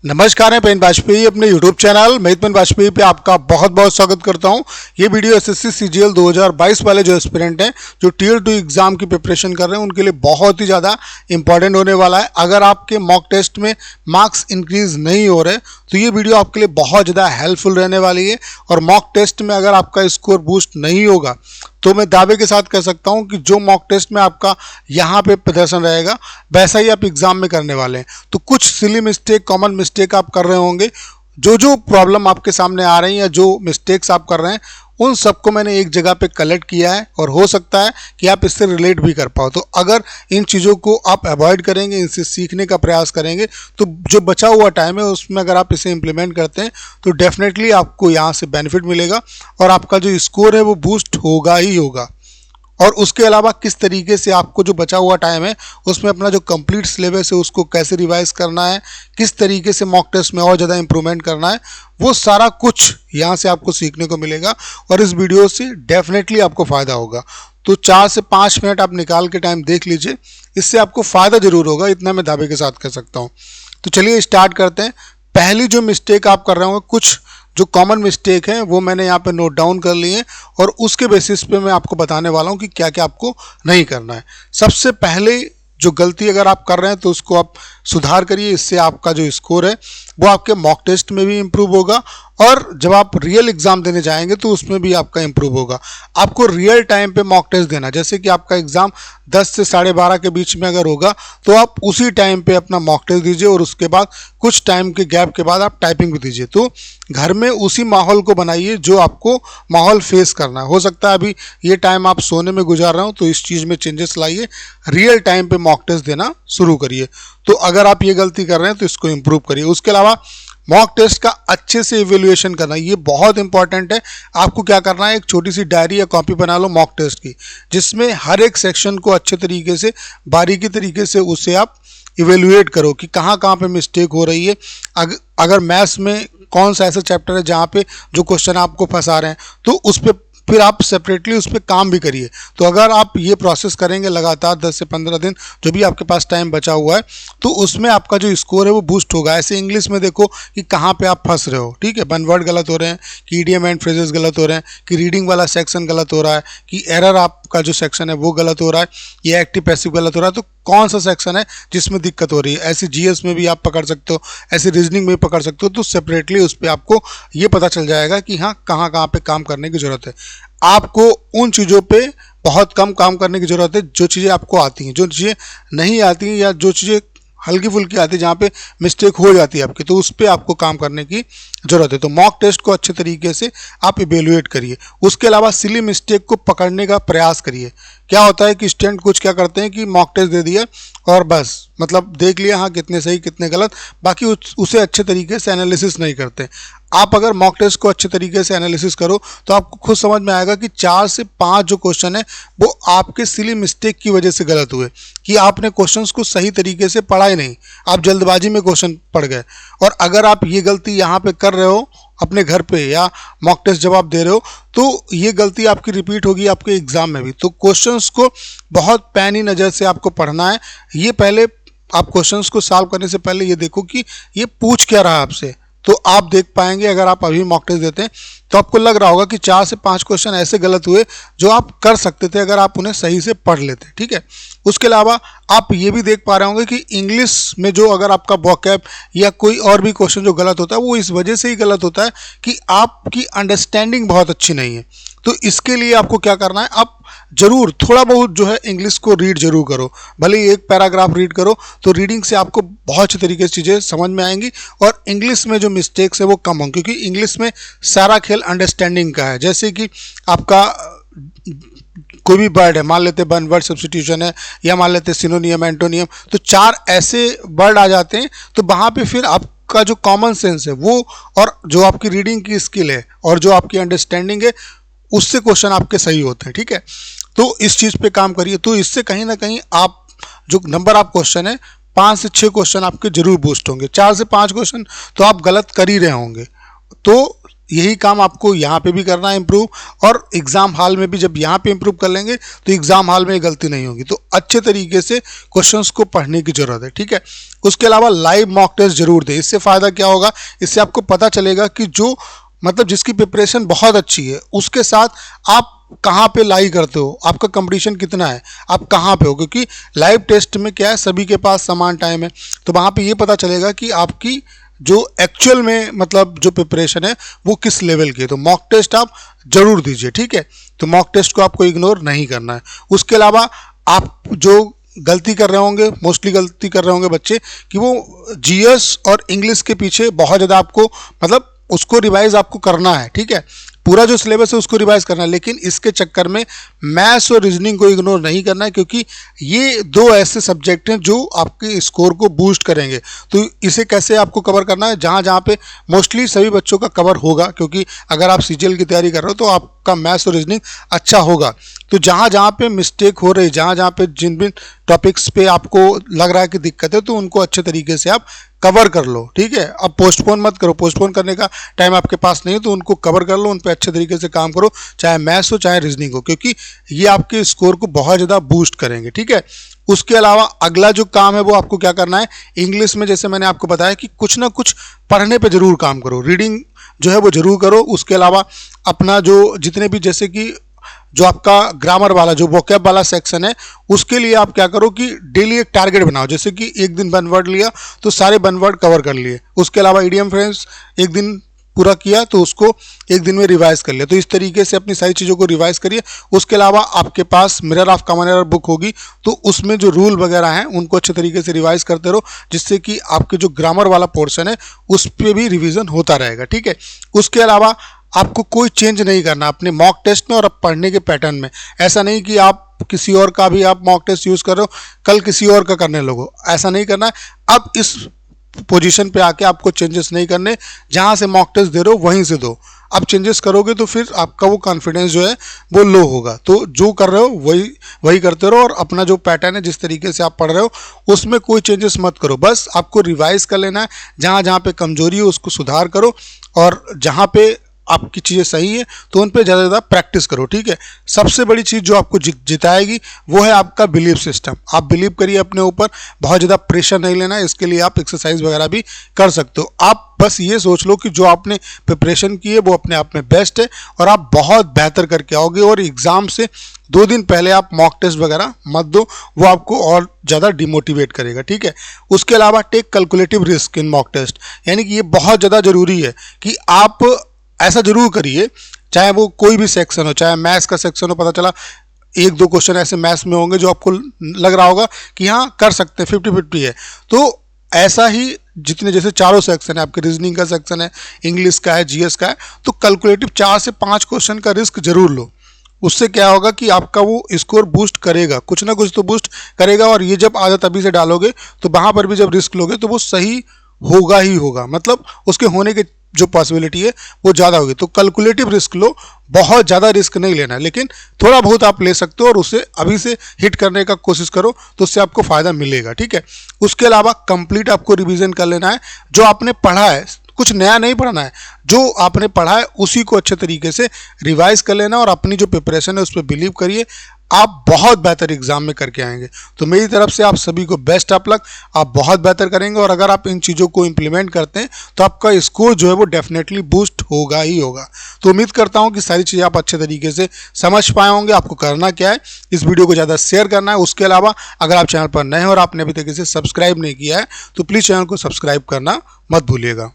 नमस्कार, है पेन वाजपेयी अपने YouTube चैनल मैं पेन वाजपेयी पे आपका बहुत बहुत स्वागत करता हूं। ये वीडियो एसएससी सीजीएल 2022 वाले जो एस्पिरेंट हैं जो टियर 2 एग्जाम की प्रिपरेशन कर रहे हैं उनके लिए बहुत ही ज़्यादा इंपॉर्टेंट होने वाला है। अगर आपके मॉक टेस्ट में मार्क्स इंक्रीज नहीं हो रहे तो ये वीडियो आपके लिए बहुत ज़्यादा हेल्पफुल रहने वाली है। और मॉक टेस्ट में अगर आपका स्कोर बूस्ट नहीं होगा तो मैं दावे के साथ कह सकता हूं कि जो मॉक टेस्ट में आपका यहाँ पे प्रदर्शन रहेगा वैसा ही आप एग्जाम में करने वाले हैं। तो कुछ सिली मिस्टेक, कॉमन मिस्टेक आप कर रहे होंगे। जो प्रॉब्लम आपके सामने आ रही है या जो मिस्टेक्स आप कर रहे हैं उन सबको मैंने एक जगह पे कलेक्ट किया है और हो सकता है कि आप इससे रिलेट भी कर पाओ। तो अगर इन चीज़ों को आप अवॉइड करेंगे, इनसे सीखने का प्रयास करेंगे तो जो बचा हुआ टाइम है उसमें अगर आप इसे इम्प्लीमेंट करते हैं तो डेफिनेटली आपको यहाँ से बेनिफिट मिलेगा और आपका जो स्कोर है वो बूस्ट होगा ही होगा। और उसके अलावा किस तरीके से आपको जो बचा हुआ टाइम है उसमें अपना जो कंप्लीट सिलेबस है उसको कैसे रिवाइज करना है, किस तरीके से मॉक टेस्ट में और ज़्यादा इंप्रूवमेंट करना है, वो सारा कुछ यहाँ से आपको सीखने को मिलेगा और इस वीडियो से डेफिनेटली आपको फ़ायदा होगा। तो 4 से 5 मिनट आप निकाल के टाइम देख लीजिए, इससे आपको फ़ायदा ज़रूर होगा, इतना मैं दावे के साथ कह सकता हूँ। तो चलिए स्टार्ट करते हैं। पहली जो मिस्टेक आप कर रहे होंगे, कुछ जो कॉमन मिस्टेक है वो मैंने यहाँ पे नोट डाउन कर लिए हैं और उसके बेसिस पे मैं आपको बताने वाला हूँ कि क्या क्या आपको नहीं करना है। सबसे पहले जो गलती अगर आप कर रहे हैं तो उसको आप सुधार करिए, इससे आपका जो स्कोर है वो आपके मॉक टेस्ट में भी इम्प्रूव होगा और जब आप रियल एग्ज़ाम देने जाएंगे तो उसमें भी आपका इम्प्रूव होगा। आपको रियल टाइम पे मॉक टेस्ट देना, जैसे कि आपका एग्ज़ाम 10 से 12:30 के बीच में अगर होगा तो आप उसी टाइम पे अपना मॉक टेस्ट दीजिए और उसके बाद कुछ टाइम के गैप के बाद आप टाइपिंग भी दीजिए। तो घर में उसी माहौल को बनाइए जो आपको माहौल फेस करना है। हो सकता है अभी ये टाइम आप सोने में गुजार रहे हो तो इस चीज़ में चेंजेस लाइए, रियल टाइम पे मॉक टेस्ट देना शुरू करिए। तो अगर आप ये गलती कर रहे हैं तो इसको इम्प्रूव करिए। उसके अलावा मॉक टेस्ट का अच्छे से इवेल्युएशन करना, ये बहुत इंपॉर्टेंट है। आपको क्या करना है, एक छोटी सी डायरी या कॉपी बना लो मॉक टेस्ट की, जिसमें हर एक सेक्शन को अच्छे तरीके से बारीकी तरीके से उसे आप इवेल्युएट करो कि कहाँ कहाँ पे मिस्टेक हो रही है। अगर मैथ्स में कौन सा ऐसा चैप्टर है जहाँ पे जो क्वेश्चन आपको फंसा रहे हैं तो उस पर फिर आप सेपरेटली उस पर काम भी करिए। तो अगर आप ये प्रोसेस करेंगे लगातार 10 से 15 दिन, जो भी आपके पास टाइम बचा हुआ है, तो उसमें आपका जो स्कोर है वो बूस्ट होगा। ऐसे इंग्लिश में देखो कि कहाँ पे आप फंस रहे हो, ठीक है, वन वर्ड गलत हो रहे हैं, कि ईडियम एंड फ्रेजेस गलत हो रहे हैं, कि रीडिंग वाला सेक्शन गलत हो रहा है, कि एरर आपका जो सेक्शन है वो गलत हो रहा है, या एक्टिव पैसिव गलत हो रहा है। तो कौन सा सेक्शन है जिसमें दिक्कत हो रही है, ऐसे जीएस में भी आप पकड़ सकते हो, ऐसे रीजनिंग में भी पकड़ सकते हो। तो सेपरेटली उस पर आपको ये पता चल जाएगा कि हाँ कहाँ कहाँ पे काम करने की ज़रूरत है। आपको उन चीज़ों पे बहुत कम काम करने की ज़रूरत है जो चीज़ें आपको आती हैं। जो चीज़ें नहीं आती हैं या जो चीज़ें हल्की फुल्की आती है जहाँ पे मिस्टेक हो जाती है आपकी, तो उस पर आपको काम करने की ज़रूरत है। तो मॉक टेस्ट को अच्छे तरीके से आप इवेल्युएट करिए। उसके अलावा सिली मिस्टेक को पकड़ने का प्रयास करिए। क्या होता है कि स्टूडेंट कुछ क्या करते हैं कि मॉक टेस्ट दे दिया और बस मतलब देख लिया हाँ कितने सही कितने गलत, बाकी उसे अच्छे तरीके से एनालिसिस नहीं करते। आप अगर मॉक टेस्ट को अच्छे तरीके से एनालिसिस करो तो आपको खुद समझ में आएगा कि 4 से 5 जो क्वेश्चन है वो आपके सिली मिस्टेक की वजह से गलत हुए, कि आपने क्वेश्चंस को सही तरीके से पढ़ा ही नहीं, आप जल्दबाजी में क्वेश्चन पढ़ गए। और अगर आप ये गलती यहाँ पे कर रहे हो अपने घर पे या मॉक टेस्ट जब आप दे रहे हो तो ये गलती आपकी रिपीट होगी आपके एग्जाम में भी। तो क्वेश्चंस को बहुत पैनी नज़र से आपको पढ़ना है। ये पहले आप क्वेश्चंस को सॉल्व करने से पहले ये देखो कि ये पूछ क्या रहा है आपसे, तो आप देख पाएंगे। अगर आप अभी मॉक टेस्ट देते हैं तो आपको लग रहा होगा कि 4 से 5 क्वेश्चन ऐसे गलत हुए जो आप कर सकते थे अगर आप उन्हें सही से पढ़ लेते, ठीक है। उसके अलावा आप ये भी देख पा रहे होंगे कि इंग्लिश में जो अगर आपका वोकैब या कोई और भी क्वेश्चन जो गलत होता है वो इस वजह से ही गलत होता है कि आपकी अंडरस्टैंडिंग बहुत अच्छी नहीं है। तो इसके लिए आपको क्या करना है, आप जरूर थोड़ा बहुत जो है इंग्लिश को रीड जरूर करो, भले ही एक पैराग्राफ रीड करो, तो रीडिंग से आपको बहुत अच्छे तरीके से चीज़ें समझ में आएंगी और इंग्लिश में जो मिस्टेक्स है वो कम होंगी, क्योंकि इंग्लिश में सारा खेल अंडरस्टैंडिंग का है। जैसे कि आपका कोई भी वर्ड है, मान लेते वन वर्ड सब्स्टिट्यूशन है या मान लेते सिनोनियम एंटोनियम, तो 4 ऐसे वर्ड आ जाते हैं। तो वहाँ पे फिर आपका जो कॉमन सेंस है वो और जो आपकी रीडिंग की स्किल है और जो आपकी अंडरस्टैंडिंग है उससे क्वेश्चन आपके सही होते हैं, ठीक है। तो इस चीज़ पे काम करिए। तो इससे कहीं ना कहीं आप जो नंबर आप क्वेश्चन है 5 से 6 क्वेश्चन आपके जरूर बूस्ट होंगे। 4 से 5 क्वेश्चन तो आप गलत कर ही रहे होंगे। तो यही काम आपको यहाँ पे भी करना है इम्प्रूव, और एग्ज़ाम हॉल में भी जब यहाँ पे इम्प्रूव कर लेंगे तो एग्ज़ाम हॉल में गलती नहीं होगी। तो अच्छे तरीके से क्वेश्चंस को पढ़ने की ज़रूरत है, ठीक है। उसके अलावा लाइव मॉक टेस्ट जरूर दें। इससे फ़ायदा क्या होगा, इससे आपको पता चलेगा कि जो मतलब जिसकी प्रिपरेशन बहुत अच्छी है उसके साथ आप कहाँ पे लाई करते हो, आपका कंपटीशन कितना है, आप कहाँ पे हो। क्योंकि लाइव टेस्ट में क्या है, सभी के पास समान टाइम है, तो वहाँ पे ये पता चलेगा कि आपकी जो एक्चुअल में मतलब जो प्रिपरेशन है वो किस लेवल की है। तो मॉक टेस्ट आप जरूर दीजिए, ठीक है। तो मॉक टेस्ट को आपको इग्नोर नहीं करना है। उसके अलावा आप जो गलती कर रहे होंगे, मोस्टली गलती कर रहे होंगे बच्चे, कि वो जीएस और इंग्लिश के पीछे बहुत ज़्यादा आपको मतलब उसको रिवाइज आपको करना है, ठीक है। पूरा जो सिलेबस है उसको रिवाइज करना है, लेकिन इसके चक्कर में मैथ्स और रीजनिंग को इग्नोर नहीं करना है, क्योंकि ये दो ऐसे सब्जेक्ट हैं जो आपके स्कोर को बूस्ट करेंगे। तो इसे कैसे आपको कवर करना है, जहाँ जहाँ पे मोस्टली सभी बच्चों का कवर होगा, क्योंकि अगर आप सीजीएल की तैयारी कर रहे हो तो आपका मैथ्स और रीजनिंग अच्छा होगा। तो जहाँ जहाँ पे मिस्टेक हो रही, जहाँ जहाँ पे जिन भी टॉपिक्स पे आपको लग रहा है कि दिक्कत है, तो उनको अच्छे तरीके से आप कवर कर लो, ठीक है। अब पोस्टपोन मत करो, पोस्टपोन करने का टाइम आपके पास नहीं है, तो उनको कवर कर लो, उन पे अच्छे तरीके से काम करो, चाहे मैथ्स हो चाहे रीजनिंग हो, क्योंकि ये आपके स्कोर को बहुत ज़्यादा बूस्ट करेंगे, ठीक है। उसके अलावा अगला जो काम है वो आपको क्या करना है, इंग्लिश में जैसे मैंने आपको बताया कि कुछ ना कुछ पढ़ने पे जरूर काम करो, रीडिंग जो है वो जरूर करो। उसके अलावा अपना जो जितने भी जैसे कि जो आपका ग्रामर वाला जो वोकैब वाला सेक्शन है उसके लिए आप क्या करो कि डेली एक टारगेट बनाओ, जैसे कि एक दिन 1 वर्ड लिया तो सारे 1 वर्ड कवर कर लिए। उसके अलावा इडियम फ्रेज एक दिन पूरा किया तो उसको एक दिन में रिवाइज कर लिया। तो इस तरीके से अपनी सारी चीज़ों को रिवाइज करिए। उसके अलावा आपके पास mirror of common error book होगी, तो उसमें जो रूल वगैरह हैं उनको अच्छे तरीके से रिवाइज करते रहो, जिससे कि आपके जो ग्रामर वाला पोर्शन है उस पर भी रिविजन होता रहेगा, ठीक है। उसके अलावा आपको कोई चेंज नहीं करना अपने मॉक टेस्ट में और अब पढ़ने के पैटर्न में। ऐसा नहीं कि आप किसी और का भी आप मॉक टेस्ट यूज़ कर रहे हो, कल किसी और का करने लगो, ऐसा नहीं करना है। अब इस पोजीशन पे आके आपको चेंजेस नहीं करने, जहाँ से मॉक टेस्ट दे रहे हो वहीं से दो। अब चेंजेस करोगे तो फिर आपका वो कॉन्फिडेंस जो है वो लो होगा। तो जो कर रहे हो वही करते रहो, और अपना जो पैटर्न है जिस तरीके से आप पढ़ रहे हो उसमें कोई चेंजेस मत करो। बस आपको रिवाइज कर लेना है, जहाँ जहाँ पे कमजोरी है उसको सुधार करो, और जहाँ पे आपकी चीज़ें सही है तो उन पे ज़्यादा ज़्यादा प्रैक्टिस करो, ठीक है। सबसे बड़ी चीज़ जो आपको जिताएगी वो है आपका बिलीव सिस्टम। आप बिलीव करिए अपने ऊपर, बहुत ज़्यादा प्रेशर नहीं लेना है। इसके लिए आप एक्सरसाइज वगैरह भी कर सकते हो। आप बस ये सोच लो कि जो आपने प्रिपरेशन की है वो अपने आप में बेस्ट है, और आप बहुत बेहतर करके आओगे। और एग्ज़ाम से 2 दिन पहले आप मॉक टेस्ट वगैरह मत दो, वो आपको और ज़्यादा डिमोटिवेट करेगा, ठीक है। उसके अलावा take calculative risk in mock test, यानी कि ये बहुत ज़्यादा ज़रूरी है कि आप ऐसा जरूर करिए, चाहे वो कोई भी सेक्शन हो, चाहे मैथ्स का सेक्शन हो। पता चला 1-2 क्वेश्चन ऐसे मैथ्स में होंगे जो आपको लग रहा होगा कि हाँ कर सकते हैं, 50-50 है। तो ऐसा ही जितने जैसे चारों सेक्शन है, आपके रीजनिंग का सेक्शन है, इंग्लिश का है, जीएस का है, तो कैलकुलेटिव 4 से 5 क्वेश्चन का रिस्क जरूर लो। उससे क्या होगा कि आपका वो स्कोर बूस्ट करेगा, कुछ ना कुछ तो बूस्ट करेगा। और ये जब आदत अभी से डालोगे तो वहाँ पर भी जब रिस्क लोगे तो वो सही होगा ही होगा, मतलब उसके होने के जो पॉसिबिलिटी है वो ज़्यादा होगी। तो कैलकुलेटिव रिस्क लो, बहुत ज़्यादा रिस्क नहीं लेना, लेकिन थोड़ा बहुत आप ले सकते हो, और उसे अभी से हिट करने का कोशिश करो तो उससे आपको फ़ायदा मिलेगा, ठीक है। उसके अलावा कंप्लीट आपको रिवीजन कर लेना है। जो आपने पढ़ा है, कुछ नया नहीं पढ़ना है, जो आपने पढ़ा है उसी को अच्छे तरीके से रिवाइज कर लेना, और अपनी जो प्रिपरेशन है उस पर बिलीव करिए, आप बहुत बेहतर एग्जाम में करके आएंगे। तो मेरी तरफ से आप सभी को बेस्ट ऑफ लक, आप बहुत बेहतर करेंगे। और अगर आप इन चीज़ों को इम्प्लीमेंट करते हैं तो आपका स्कोर जो है वो डेफिनेटली बूस्ट होगा ही होगा। तो उम्मीद करता हूँ कि सारी चीज़ें आप अच्छे तरीके से समझ पाए होंगे। आपको करना क्या है, इस वीडियो को ज़्यादा शेयर करना है। उसके अलावा अगर आप चैनल पर नए हैं और आपने अभी तक इसे सब्सक्राइब नहीं किया है तो प्लीज़ चैनल को सब्सक्राइब करना मत भूलिएगा।